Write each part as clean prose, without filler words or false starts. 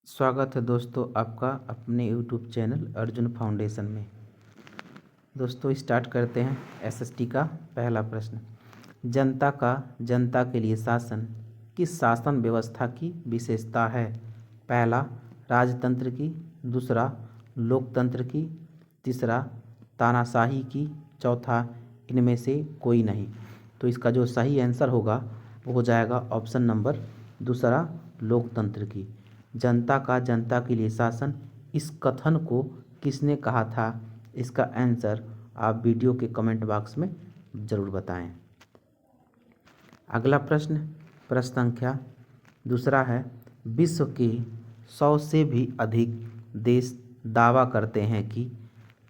स्वागत है दोस्तों आपका अपने YouTube चैनल अर्जुन फाउंडेशन में। दोस्तों स्टार्ट करते हैं एसएसटी का पहला प्रश्न। जनता का जनता के लिए शासन किस शासन व्यवस्था की विशेषता है? पहला राजतंत्र की, दूसरा लोकतंत्र की, तीसरा तानाशाही की, चौथा इनमें से कोई नहीं। तो इसका जो सही आंसर होगा वो हो जाएगा ऑप्शन नंबर दूसरा, लोकतंत्र की। जनता का जनता के लिए शासन, इस कथन को किसने कहा था? इसका आंसर आप वीडियो के कमेंट बॉक्स में ज़रूर बताएं। अगला प्रश्न, प्रश्न संख्या दूसरा है, विश्व के 100 से भी अधिक देश दावा करते हैं कि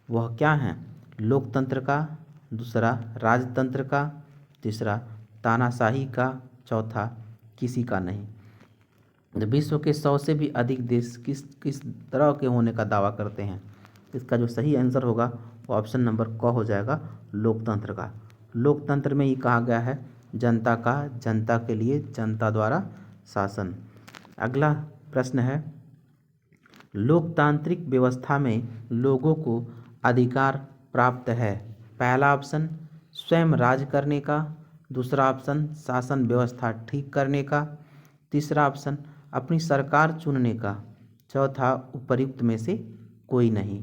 वह क्या हैं? लोकतंत्र का, दूसरा राजतंत्र का, तीसरा तानाशाही का, चौथा किसी का नहीं। विश्व के 100 से भी अधिक देश किस किस तरह के होने का दावा करते हैं? इसका जो सही आंसर होगा वो ऑप्शन नंबर क हो जाएगा, लोकतंत्र का। लोकतंत्र में ये कहा गया है जनता का जनता के लिए जनता द्वारा शासन। अगला प्रश्न है, लोकतांत्रिक व्यवस्था में लोगों को अधिकार प्राप्त है। पहला ऑप्शन स्वयं राज करने का, दूसरा ऑप्शन शासन व्यवस्था ठीक करने का, तीसरा ऑप्शन अपनी सरकार चुनने का, चौथा उपर्युक्त में से कोई नहीं।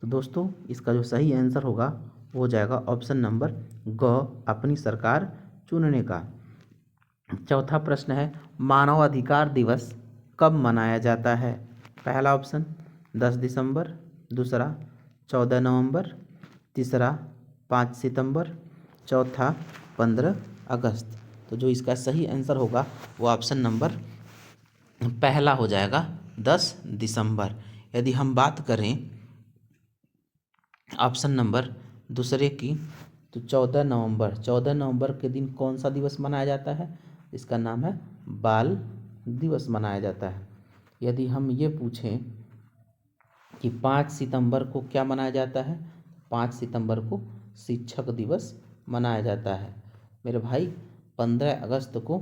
तो दोस्तों इसका जो सही आंसर होगा वो हो जाएगा ऑप्शन नंबर ग, अपनी सरकार चुनने का। चौथा प्रश्न है, मानव अधिकार दिवस कब मनाया जाता है? पहला ऑप्शन 10 दिसंबर, दूसरा 14 नवंबर, तीसरा 5 सितंबर, चौथा 15 अगस्त। तो जो इसका सही आंसर होगा वो ऑप्शन नंबर पहला हो जाएगा 10 दिसंबर। यदि हम बात करें ऑप्शन नंबर दूसरे की तो 14 नवंबर। 14 नवंबर के दिन कौन सा दिवस मनाया जाता है? इसका नाम है बाल दिवस मनाया जाता है। यदि हम ये पूछें कि 5 सितंबर को क्या मनाया जाता है? 5 सितंबर को शिक्षक दिवस मनाया जाता है। मेरे भाई 15 अगस्त को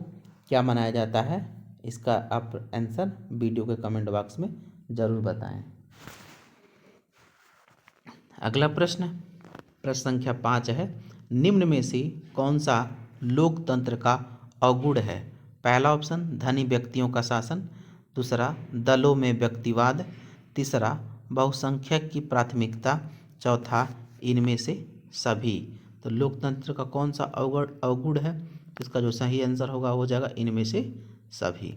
क्या मनाया जाता है? इसका आप आंसर वीडियो के कमेंट बॉक्स में ज़रूर बताएं। अगला प्रश्न, प्रश्न संख्या 5 है, निम्न में से कौन सा लोकतंत्र का अवगुण है? पहला ऑप्शन धनी व्यक्तियों का शासन, दूसरा दलों में व्यक्तिवाद, तीसरा बहुसंख्यक की प्राथमिकता, चौथा इनमें से सभी। तो लोकतंत्र का कौन सा अवगुण है? इसका जो सही आंसर होगा हो जाएगा इनमें से सभी।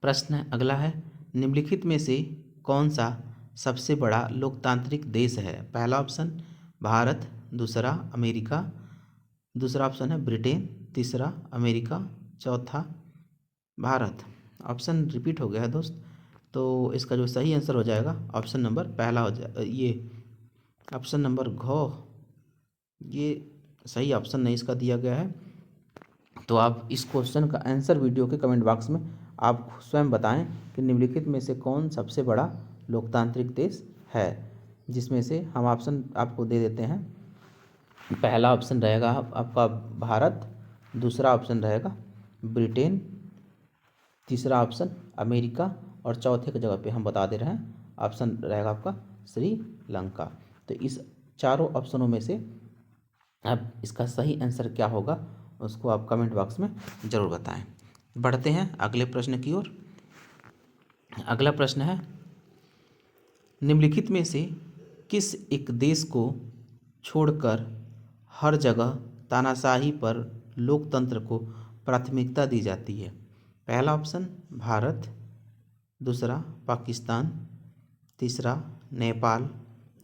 प्रश्न अगला है, निम्नलिखित में से कौन सा सबसे बड़ा लोकतांत्रिक देश है? पहला ऑप्शन भारत, दूसरा अमेरिका, दूसरा ऑप्शन है ब्रिटेन, तीसरा अमेरिका, चौथा भारत। ऑप्शन रिपीट हो गया है दोस्त, तो इसका जो सही आंसर हो जाएगा ऑप्शन नंबर पहला हो जाएगा, ये ऑप्शन नंबर घ, ये सही ऑप्शन नहीं इसका दिया गया है। तो आप इस क्वेश्चन का आंसर वीडियो के कमेंट बॉक्स में आप स्वयं बताएं कि निम्नलिखित में से कौन सबसे बड़ा लोकतांत्रिक देश है, जिसमें से हम ऑप्शन आपको दे देते हैं। पहला ऑप्शन रहेगा आपका भारत, दूसरा ऑप्शन रहेगा ब्रिटेन, तीसरा ऑप्शन अमेरिका और चौथे की जगह पे हम बता दे रहे हैं ऑप्शन रहेगा आपका श्रीलंका। तो इस चारों ऑप्शनों में से अब इसका सही आंसर क्या होगा उसको आप कमेंट बॉक्स में ज़रूर बताएं। बढ़ते हैं अगले प्रश्न की ओर। अगला प्रश्न है, निम्नलिखित में से किस एक देश को छोड़कर हर जगह तानाशाही पर लोकतंत्र को प्राथमिकता दी जाती है? पहला ऑप्शन भारत, दूसरा पाकिस्तान, तीसरा नेपाल,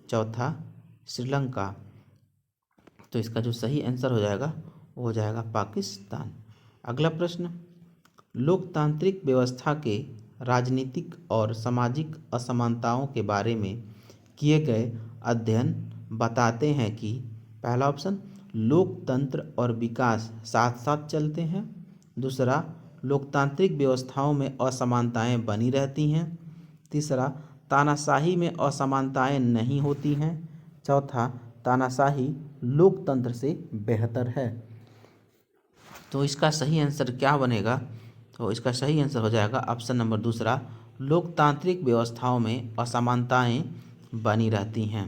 चौथा श्रीलंका। तो इसका जो सही आंसर हो जाएगा वो हो जाएगा पाकिस्तान। अगला प्रश्न, लोकतांत्रिक व्यवस्था के राजनीतिक और सामाजिक असमानताओं के बारे में किए गए अध्ययन बताते हैं कि पहला ऑप्शन लोकतंत्र और विकास साथ साथ चलते हैं, दूसरा लोकतांत्रिक व्यवस्थाओं में असमानताएं बनी रहती हैं, तीसरा तानाशाही में असमानताएं नहीं होती हैं, चौथा तानाशाही लोकतंत्र से बेहतर है। तो इसका सही आंसर क्या बनेगा? तो इसका सही आंसर हो जाएगा ऑप्शन नंबर दूसरा, लोकतांत्रिक व्यवस्थाओं में असमानताएं बनी रहती हैं।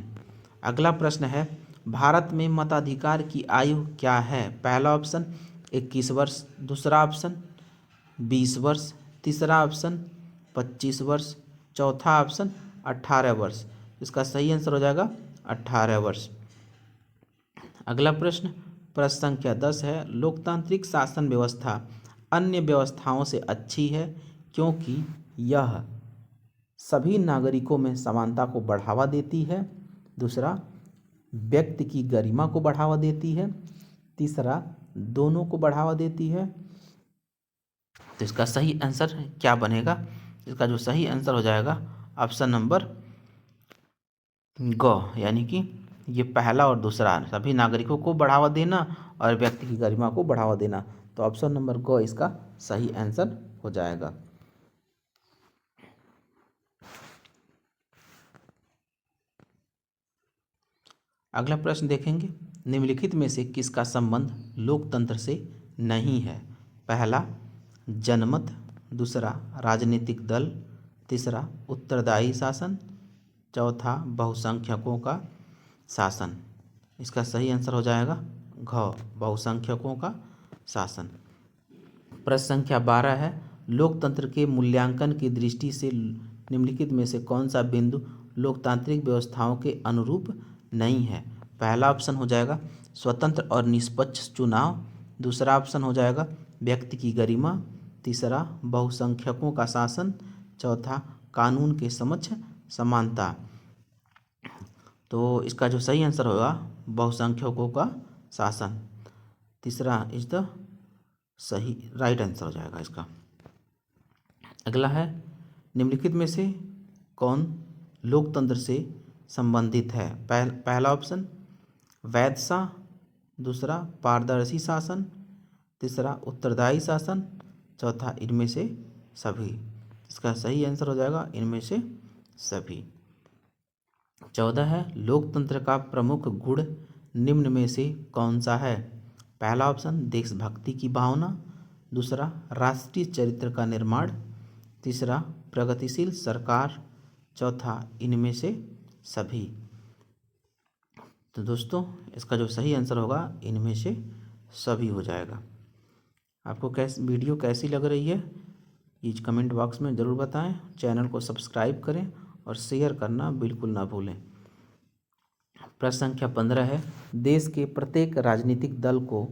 अगला प्रश्न है, भारत में मताधिकार की आयु क्या है? पहला ऑप्शन 21 वर्ष, दूसरा ऑप्शन 20 वर्ष, तीसरा ऑप्शन 25 वर्ष, चौथा ऑप्शन 18 वर्ष। इसका सही आंसर हो जाएगा 18 वर्ष। अगला प्रश्न संख्या 10 है, लोकतांत्रिक शासन व्यवस्था अन्य व्यवस्थाओं से अच्छी है क्योंकि यह सभी नागरिकों में समानता को बढ़ावा देती है। दूसरा, व्यक्ति की गरिमा को बढ़ावा देती है। तीसरा, दोनों को बढ़ावा देती है। तो इसका सही आंसर क्या बनेगा? इसका जो सही आंसर हो जाएगा ऑप्शन नंबर ग, यानी कि ये पहला और दूसरा, सभी नागरिकों को बढ़ावा देना और व्यक्ति की गरिमा को बढ़ावा देना। तो ऑप्शन नंबर ग इसका सही आंसर हो जाएगा। अगला प्रश्न देखेंगे, निम्नलिखित में से किसका संबंध लोकतंत्र से नहीं है? पहला, जनमत, दूसरा राजनीतिक दल, तीसरा उत्तरदायी शासन, चौथा बहुसंख्यकों का शासन। इसका सही आंसर हो जाएगा घ, बहुसंख्यकों का शासन। प्रश्न संख्या 12 है, लोकतंत्र के मूल्यांकन की दृष्टि से निम्नलिखित में से कौन सा बिंदु लोकतांत्रिक व्यवस्थाओं के अनुरूप नहीं है? पहला ऑप्शन हो जाएगा स्वतंत्र और निष्पक्ष चुनाव, दूसरा ऑप्शन हो जाएगा व्यक्ति की गरिमा, तीसरा बहुसंख्यकों का शासन, चौथा कानून के समक्ष समानता। तो इसका जो सही आंसर होगा बहुसंख्यकों का शासन, तीसरा इज द सही राइट आंसर हो जाएगा इसका। अगला है, निम्नलिखित में से कौन लोकतंत्र से संबंधित है? पहला ऑप्शन वैधशाह, दूसरा पारदर्शी शासन, तीसरा उत्तरदायी शासन, चौथा इनमें से सभी। इसका सही आंसर हो जाएगा इनमें से सभी। 14 है, लोकतंत्र का प्रमुख गुण निम्न में से कौन सा है? पहला ऑप्शन देशभक्ति की भावना, दूसरा राष्ट्रीय चरित्र का निर्माण, तीसरा प्रगतिशील सरकार, चौथा इनमें से सभी। तो दोस्तों इसका जो सही आंसर होगा इनमें से सभी हो जाएगा। आपको वीडियो कैसी लग रही है ये कमेंट बॉक्स में ज़रूर बताएं। चैनल को सब्सक्राइब करें और शेयर करना बिल्कुल ना भूलें। प्रश्न संख्या 15 है, देश के प्रत्येक राजनीतिक दल को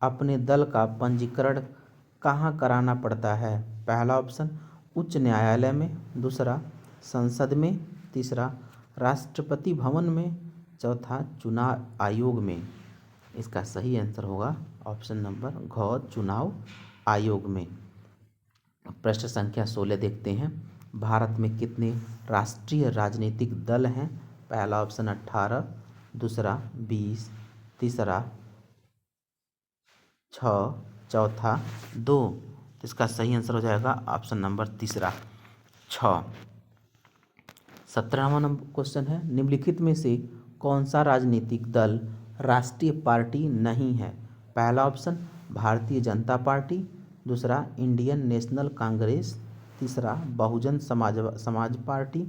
अपने दल का पंजीकरण कहाँ कराना पड़ता है? पहला ऑप्शन उच्च न्यायालय में, दूसरा संसद में, तीसरा राष्ट्रपति भवन में, चौथा चुनाव आयोग में। इसका सही आंसर होगा ऑप्शन नंबर घ, चुनाव आयोग में। प्रश्न संख्या 16 देखते हैं, भारत में कितने राष्ट्रीय राजनीतिक दल हैं? पहला ऑप्शन 18, दूसरा 20, तीसरा 6, चौथा 2। इसका सही आंसर हो जाएगा ऑप्शन नंबर तीसरा 6। 17वां नंबर क्वेश्चन है, निम्नलिखित में से कौन सा राजनीतिक दल राष्ट्रीय पार्टी नहीं है? पहला ऑप्शन भारतीय जनता पार्टी, दूसरा इंडियन नेशनल कांग्रेस, तीसरा बहुजन समाज पार्टी,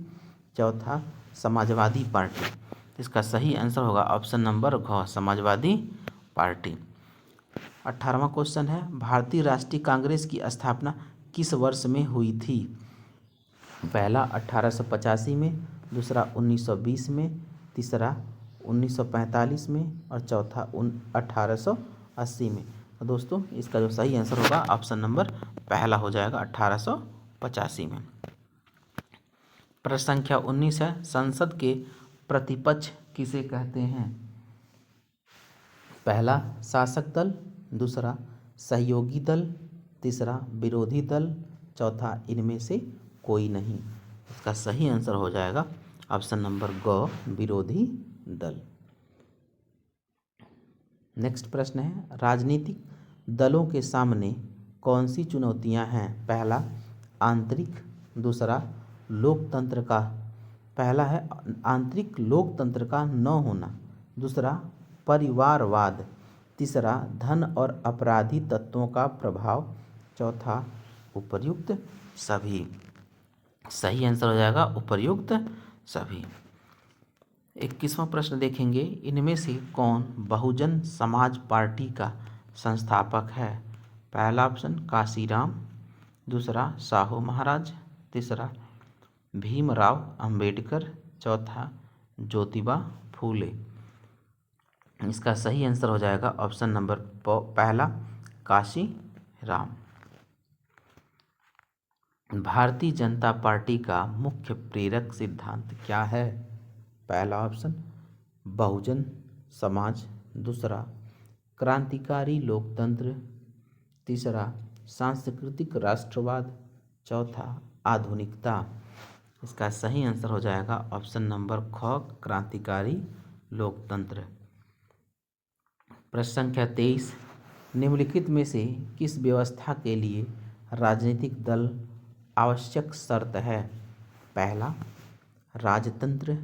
चौथा समाजवादी पार्टी। इसका सही आंसर होगा ऑप्शन नंबर घ, समाजवादी पार्टी। 18वां क्वेश्चन है, भारतीय राष्ट्रीय कांग्रेस की स्थापना किस वर्ष में हुई थी? पहला 1885 में, दूसरा 1920 में, तीसरा 1945 में और चौथा 1880 में। तो दोस्तों इसका जो सही आंसर होगा ऑप्शन नंबर पहला हो जाएगा 1885 में। प्रश्न संख्या 19 है, संसद के प्रतिपक्ष किसे कहते हैं? पहला शासक दल, दूसरा सहयोगी दल, तीसरा विरोधी दल, चौथा इनमें से कोई नहीं। इसका सही आंसर हो जाएगा ऑप्शन नंबर ग, विरोधी दल। नेक्स्ट प्रश्न है, राजनीतिक दलों के सामने कौन सी चुनौतियां हैं? पहला आंतरिक, दूसरा लोकतंत्र का, पहला है आंतरिक लोकतंत्र का न होना, दूसरा परिवारवाद, तीसरा धन और अपराधी तत्वों का प्रभाव, चौथा उपर्युक्त सभी। सही आंसर हो जाएगा उपर्युक्त सभी। 21वां प्रश्न देखेंगे, इनमें से कौन बहुजन समाज पार्टी का संस्थापक है? पहला ऑप्शन काशीराम, दूसरा साहू महाराज, तीसरा भीमराव अंबेडकर, चौथा ज्योतिबा फूले। इसका सही आंसर हो जाएगा ऑप्शन नंबर पहला काशीराम। भारतीय जनता पार्टी का मुख्य प्रेरक सिद्धांत क्या है? पहला ऑप्शन बहुजन समाज, दूसरा क्रांतिकारी लोकतंत्र, तीसरा सांस्कृतिक राष्ट्रवाद, चौथा आधुनिकता। इसका सही आंसर हो जाएगा ऑप्शन नंबर ख क्रांतिकारी लोकतंत्र। प्रश्न संख्या 23, निम्नलिखित में से किस व्यवस्था के लिए राजनीतिक दल आवश्यक शर्त है? पहला राजतंत्र,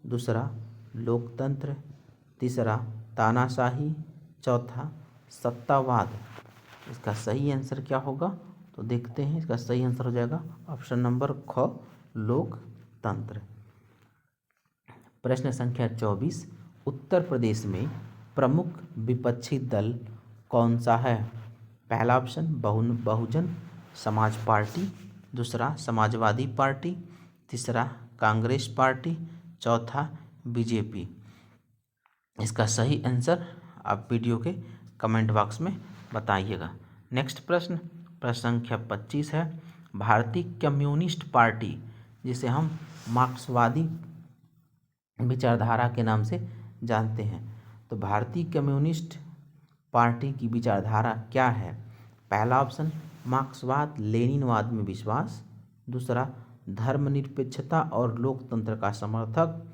दूसरा लोकतंत्र, तीसरा तानाशाही, चौथा सत्तावाद। इसका सही आंसर क्या होगा तो देखते हैं। इसका सही आंसर हो जाएगा ऑप्शन नंबर ख लोकतंत्र। प्रश्न संख्या 24, उत्तर प्रदेश में प्रमुख विपक्षी दल कौन सा है? पहला ऑप्शन बहुजन समाज पार्टी, दूसरा समाजवादी पार्टी, तीसरा कांग्रेस पार्टी, चौथा बीजेपी। इसका सही आंसर आप वीडियो के कमेंट बॉक्स में बताइएगा। नेक्स्ट प्रश्न संख्या 25 है, भारतीय कम्युनिस्ट पार्टी जिसे हम मार्क्सवादी विचारधारा के नाम से जानते हैं, तो भारतीय कम्युनिस्ट पार्टी की विचारधारा क्या है? पहला ऑप्शन मार्क्सवाद लेनिनवाद में विश्वास, दूसरा धर्मनिरपेक्षता और लोकतंत्र का समर्थक,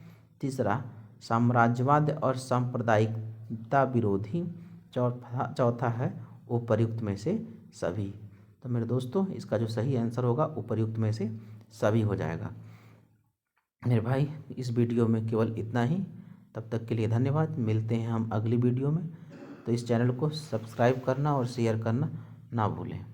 तीसरा साम्राज्यवाद और सांप्रदायिकता विरोधी, चौथा है उपर्युक्त में से सभी। तो मेरे दोस्तों इसका जो सही आंसर होगा उपर्युक्त में से सभी हो जाएगा। मेरे भाई इस वीडियो में केवल इतना ही। तब तक के लिए धन्यवाद। मिलते हैं हम अगली वीडियो में। तो इस चैनल को सब्सक्राइब करना और शेयर करना ना भूलें।